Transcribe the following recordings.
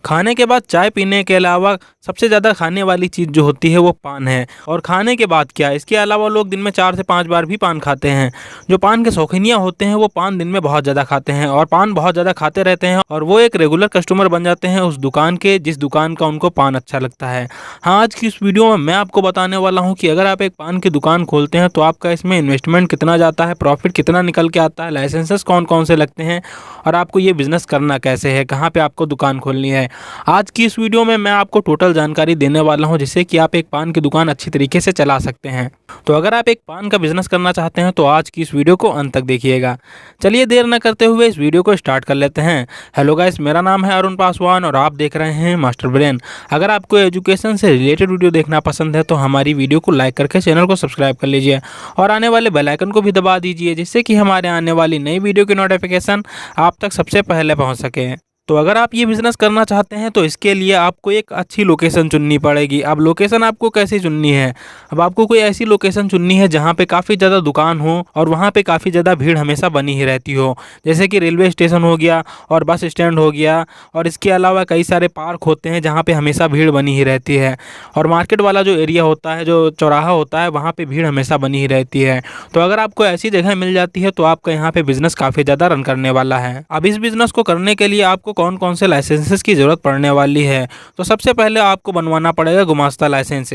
खाने के बाद चाय पीने के अलावा सबसे ज़्यादा खाने वाली चीज़ जो होती है वो पान है। और खाने के बाद क्या, इसके अलावा लोग दिन में 4 से 5 बार भी पान खाते हैं। जो पान के शौकीनिया होते हैं वो पान दिन में बहुत ज़्यादा खाते हैं और पान बहुत ज़्यादा खाते रहते हैं और वो एक रेगुलर कस्टमर बन जाते हैं उस दुकान के, जिस दुकान का उनको पान अच्छा लगता है। हाँ, आज की इस वीडियो में मैं आपको बताने वाला हूँ कि अगर आप एक पान की दुकान खोलते हैं तो आपका इसमें इन्वेस्टमेंट कितना जाता है, प्रॉफिट कितना निकल के आता है, लाइसेंसेस कौन कौन से लगते हैं और आपको ये बिज़नेस करना कैसे है, कहाँ पे आपको दुकान खोलनी है। आज की इस वीडियो में मैं आपको टोटल जानकारी देने वाला हूं जिससे कि आप एक पान की दुकान अच्छी तरीके से चला सकते हैं। तो अगर आप एक पान का बिजनेस करना चाहते हैं तो आज की इस वीडियो को अंत तक देखिएगा। चलिए देर न करते हुए इस वीडियो को स्टार्ट कर लेते हैं। हेलो गाइस, मेरा नाम है अरुण पासवान और आप देख रहे हैं मास्टर ब्रेन। अगर आपको एजुकेशन से रिलेटेड वीडियो देखना पसंद है तो हमारी वीडियो को लाइक करके चैनल को सब्सक्राइब कर लीजिए और आने वाले बेल आइकन को भी दबा दीजिए जिससे कि हमारे आने वाली नई वीडियो की नोटिफिकेशन आप तक सबसे पहले पहुँच सके। तो अगर आप ये बिज़नेस करना चाहते हैं तो इसके लिए आपको एक अच्छी लोकेशन चुननी पड़ेगी। अब लोकेशन आपको कैसे चुननी है, अब आपको कोई ऐसी लोकेशन चुननी है जहाँ पे काफ़ी ज़्यादा दुकान हो और वहाँ पे काफ़ी ज़्यादा भीड़ हमेशा बनी ही रहती हो, जैसे कि रेलवे स्टेशन हो गया और बस स्टैंड हो गया। और इसके अलावा कई सारे पार्क होते हैं जहाँ पर हमेशा भीड़ बनी ही रहती है और मार्केट वाला जो एरिया होता है, जो चौराहा होता है, वहाँ पर भीड़ हमेशा बनी ही रहती है। तो अगर आपको ऐसी जगह मिल जाती है तो आपका यहाँ पे बिज़नेस काफ़ी ज़्यादा रन करने वाला है। अब इस बिज़नेस को करने के लिए आपको कौन कौन से लाइसेंसेस की ज़रूरत पड़ने वाली है, तो सबसे पहले आपको बनवाना पड़ेगा गुमास्ता लाइसेंस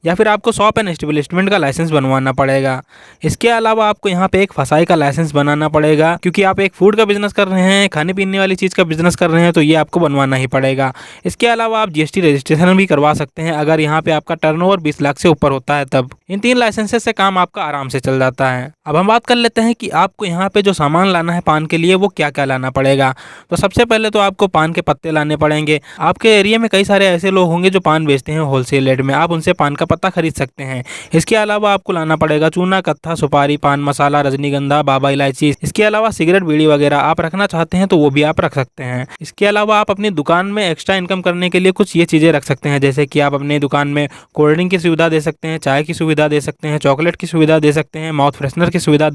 या फिर आपको शॉप एंड एस्टेब्लिशमेंट का लाइसेंस बनवाना पड़ेगा। इसके अलावा आपको यहाँ पे एक फसाई का लाइसेंस बनाना पड़ेगा, क्योंकि आप एक फूड का बिजनेस कर रहे हैं, खाने पीने वाली चीज़ का बिजनेस कर रहे हैं, तो ये आपको बनवाना ही पड़ेगा। इसके अलावा आप जीएसटी रजिस्ट्रेशन भी करवा सकते हैं अगर यहाँ पे आपका टर्नओवर 20 लाख से ऊपर होता है, तब इन 3 लाइसेंसेस से काम आपका आराम से चल जाता है। अब हम बात कर लेते हैं कि आपको यहाँ पे जो सामान लाना है पान के लिए वो क्या क्या लाना पड़ेगा। तो सबसे पहले तो आपको पान के पत्ते लाने पड़ेंगे। आपके एरिया में कई सारे ऐसे लोग होंगे जो पान बेचते हैं होलसेल रेट में, आप उनसे पान का पत्ता खरीद सकते हैं। इसके अलावा आपको लाना पड़ेगा चूना, कत्था, सुपारी, पान मसाला, रजनीगंधा, बाबा इलायची। इसके अलावा सिगरेट, बीड़ी वगैरह आप रखना चाहते हैं तो वो भी आप रख सकते हैं। इसके अलावा आप अपनी दुकान में एक्स्ट्रा इनकम करने के लिए कुछ ये चीज़ें रख सकते हैं, जैसे कि आप अपनी दुकान में कोल्ड ड्रिंक की सुविधा दे सकते हैं, चाय की सुविधा दे सकते हैं, चॉकलेट की सुविधा दे सकते हैं, माउथ फ्रेशनर की सुविधा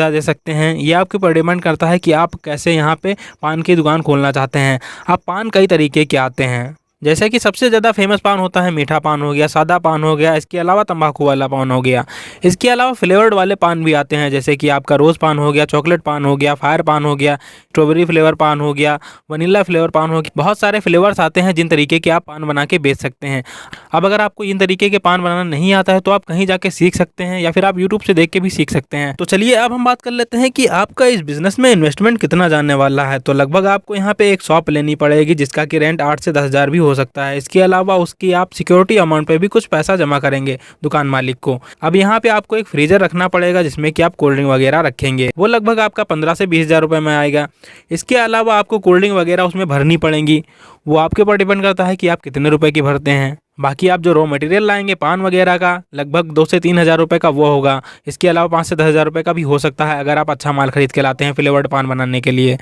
दे सकते हैं, ये आपके ऊपर डिपेंड करता है कि आप कैसे यहाँ पे पान की दुकान खोलना चाहते हैं। अब पान कई तरीके के आते हैं, जैसे कि सबसे ज़्यादा फेमस पान होता है मीठा पान हो गया, सादा पान हो गया, इसके अलावा तंबाकू वाला पान हो गया। इसके अलावा फ्लेवर्ड वाले पान भी आते हैं, जैसे कि आपका रोज़ पान हो गया, चॉकलेट पान हो गया, फायर पान हो गया, स्ट्रॉबेरी फ्लेवर पान हो गया, वनीला फ्लेवर पान हो गया। बहुत सारे फ्लेवर्स आते हैं जिन तरीके के आप पान बना के बेच सकते हैं। अब अगर आपको इन तरीके के पान बनाना नहीं आता है तो आप कहीं जाके सीख सकते हैं या फिर आप यूट्यूब से देख के भी सीख सकते हैं। तो चलिए अब हम बात कर लेते हैं कि आपका इस बिज़नेस में इन्वेस्टमेंट कितना जाने वाला है। तो लगभग आपको यहाँ पे एक शॉप लेनी पड़ेगी जिसका कि रेंट 8 से 10 हज़ार भी हो सकता है। इसके अलावा उसकी आप सिक्योरिटी अमाउंट पे भी कुछ पैसा जमा करेंगे दुकान मालिक को। अब यहाँ पे आपको एक फ्रीजर रखना पड़ेगा जिसमें कि आप कोल्ड ड्रिंक वगैरह रखेंगे, वो लगभग आपका 15 से 20 हज़ार रुपये में आएगा। इसके अलावा आपको कोल्ड ड्रिंक वगैरह उसमें भरनी पड़ेंगी, वो आपके ऊपर डिपेंड करता है कि आप कितने रुपए की भरते हैं। बाकी आप जो रॉ मटेरियल लाएंगे पान वगैरह का, लगभग 2 से 3 हज़ार रुपये का वो होगा। इसके अलावा 5 से 10 हज़ार रुपये का भी हो सकता है अगर आप अच्छा माल खरीद के लाते हैं फ्लेवर्ड पान बनाने के लिए।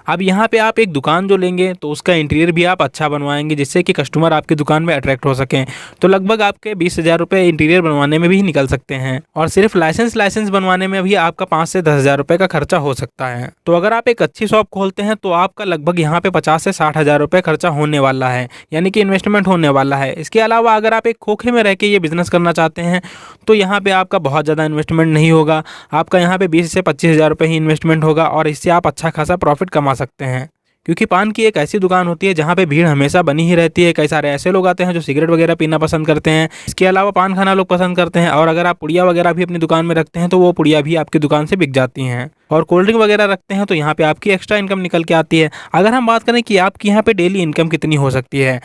अब यहाँ पे आप एक दुकान जो लेंगे तो उसका इंटीरियर भी आप अच्छा बनवाएंगे जिससे कि कस्टमर आपकी दुकान में अट्रैक्ट हो सकें, तो लगभग आपके 20 हज़ार रुपये इंटीरियर बनवाने में भी निकल सकते हैं और सिर्फ लाइसेंस बनवाने में भी आपका 5 से 10 हज़ार रुपये का खर्चा हो सकता है। तो अगर आप एक अच्छी शॉप खोलते हैं तो आपका लगभग यहाँ पे 50 से 60 हज़ार रुपये खर्चा होने वाला है, यानी कि इन्वेस्टमेंट होने वाला है। इसके अलावा अगर आप एक खोखे में रह के ये बिज़नेस करना चाहते हैं तो यहाँ पे आपका बहुत ज़्यादा इन्वेस्टमेंट नहीं होगा, आपका यहाँ पे 20 से 25 हज़ार रुपये ही इन्वेस्टमेंट होगा और इससे आप अच्छा खासा प्रॉफिट कमा सकते हैं। क्योंकि पान की एक ऐसी दुकान होती है जहाँ पे भीड़ हमेशा बनी ही रहती है। कई सारे ऐसे लोग आते हैं जो सिगरेट वगैरह पीना पसंद करते हैं, इसके अलावा पान खाना लोग पसंद करते हैं। और अगर आप पुड़िया वगैरह भी अपनी दुकान में रखते हैं तो वो पुड़िया भी आपकी दुकान से बिक जाती हैं। और कोल्ड ड्रिंक वगैरह रखते हैं तो यहाँ पे आपकी एक्स्ट्रा इनकम निकल के आती है। अगर हम बात करें कि आपकी यहाँ पे डेली इनकम कितनी हो सकती है,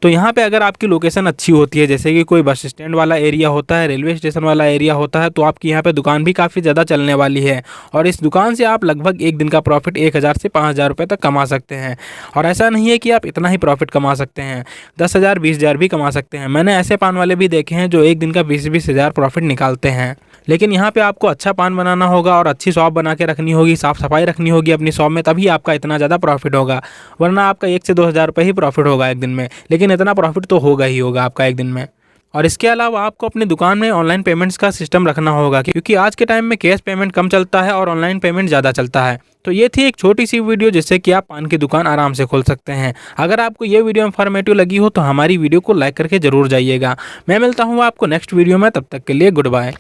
तो यहाँ पे अगर आपकी लोकेशन अच्छी होती है, जैसे कि कोई बस स्टैंड वाला एरिया होता है, रेलवे स्टेशन वाला एरिया होता है, तो आपकी यहाँ पे दुकान भी काफ़ी ज़्यादा चलने वाली है और इस दुकान से आप लगभग एक दिन का प्रॉफिट 1 हज़ार से 5 हज़ार रुपये तक कमा सकते हैं। और ऐसा नहीं है कि आप इतना ही प्रॉफिट कमा सकते हैं, 10 हज़ार 20 हज़ार भी कमा सकते हैं। मैंने ऐसे पान वाले भी देखे हैं जो एक दिन का 20-20 हज़ार प्रॉफिट निकालते हैं। लेकिन यहाँ पे आपको अच्छा पान बनाना होगा और अच्छी शॉप बना के रखनी होगी, साफ़ सफाई रखनी होगी अपनी शॉप में, तभी आपका इतना ज़्यादा प्रॉफिट होगा। वरना आपका 1 से 2 हज़ार रुपये ही प्रॉफिट होगा एक दिन में, लेकिन इतना प्रॉफिट तो होगा ही होगा आपका एक दिन में। और इसके अलावा आपको अपनी दुकान में ऑनलाइन पेमेंट्स का सिस्टम रखना होगा, क्योंकि आज के टाइम में कैश पेमेंट कम चलता है और ऑनलाइन पेमेंट ज़्यादा चलता है। तो ये थी एक छोटी सी वीडियो जिससे कि आप पान की दुकान आराम से खोल सकते हैं। अगर आपको ये वीडियो इन्फॉर्मेटिव लगी हो तो हमारी वीडियो को लाइक करके जरूर जाइएगा। मैं मिलता हूँ आपको नेक्स्ट वीडियो में, तब तक के लिए गुड बाय।